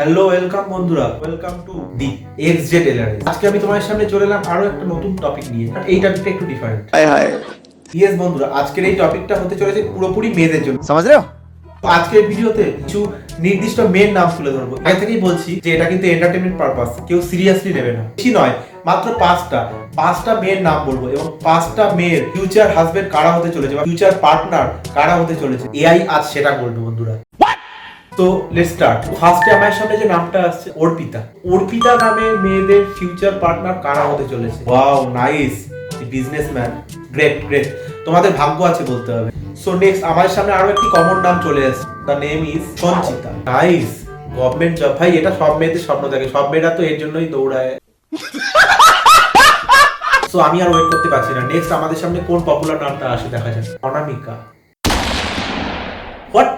Hello welcome বন্ধুরা, welcome to the XZ এলআরএস। আজকে আমি তোমাদের সামনে চলে এলাম আরো একটা নতুন টপিক নিয়ে। আর এই টপিকটা একটু ডিফারেন্ট। हाय हाय ইয়েস বন্ধুরা, আজকের এই টপিকটা হতে চলেছে পুরোপুরি মেয়েদের জন্য। समझ रहे हो। তো আজকের ভিডিওতে কিছু নির্দিষ্ট মেয়ের নাম তুলে ধরবো। আগে থেকেই বলছি যে এটা কিন্তু এন্টারটেইনমেন্ট পারপাস, কেউ সিরিয়াসলি নেবে না। বেশি নয়, মাত্র পাঁচটা মেয়ের নাম বলবো এবং পাঁচটা মেয়ের ফিউচার হাজবেন্ড কারা হতে চলেছে বা ফিউচার পার্টনার কারা হতে চলেছে, এআই আজ সেটা বলবে বন্ধুরা। তো লেটস স্টার্ট। ফার্স্টে আমার সামনে যে নামটা আসছে অর্পিতা নামে মেয়েদের ফিউচার পার্টনার কারা হতে চলেছে। Wow nice, businessman, great. তোমাদের ভাগ্য আছে বলতে হবে। সো নেক্সট আমার সামনে আরো একটি কমন নাম চলে আসছে। The name is Sanchita. Nice, government job. ভাই এটা সব মেয়েদের স্বপ্ন থাকে, সব মেয়েরা তো এর জন্যই দৌড়ায়। সো আমি আর ওয়েট করতে পারছি না। নেক্সট আমাদের সামনে কোন পপুলার নামটা আসে দেখা যাক। অনামিকা। হোয়াট,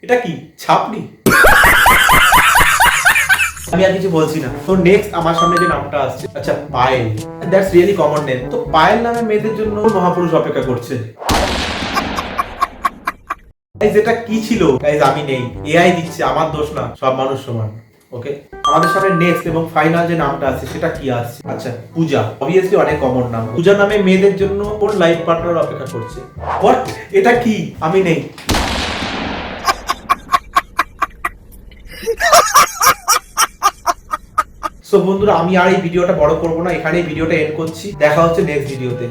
এটা কি ছাপনি? আমি আর কিছু বলছি না। তো নেক্সট আমার সামনে যে নামটা আসছে, আচ্ছা Payel. That's really common name. তো পায়েল নামে মেয়েদের জন্য মহাপুরুষ অপেক্ষা করছে। গাইস এটা কি ছিল? গাইস আমি নেই, এআই দিচ্ছে, আমার দোষ না, সব মানুষ সমান। ওকে, আমাদের সামনে নেক্সট এবং ফাইনাল যে নামটা আছে সেটা কি আসছে? আচ্ছা পূজা। অবভিয়াসলি অনেক কমন নাম। পূজা নামে মেয়েদের জন্য কোন লাইফ পার্টনার অপেক্ষা করছে? হোয়াট, এটা কি? আমি নেই। সো বন্ধুরা, আমি আর এই ভিডিওটা বড় করব না, এখানেই ভিডিওটা এন্ড করছি। দেখা হচ্ছে নেক্সট ভিডিওতে।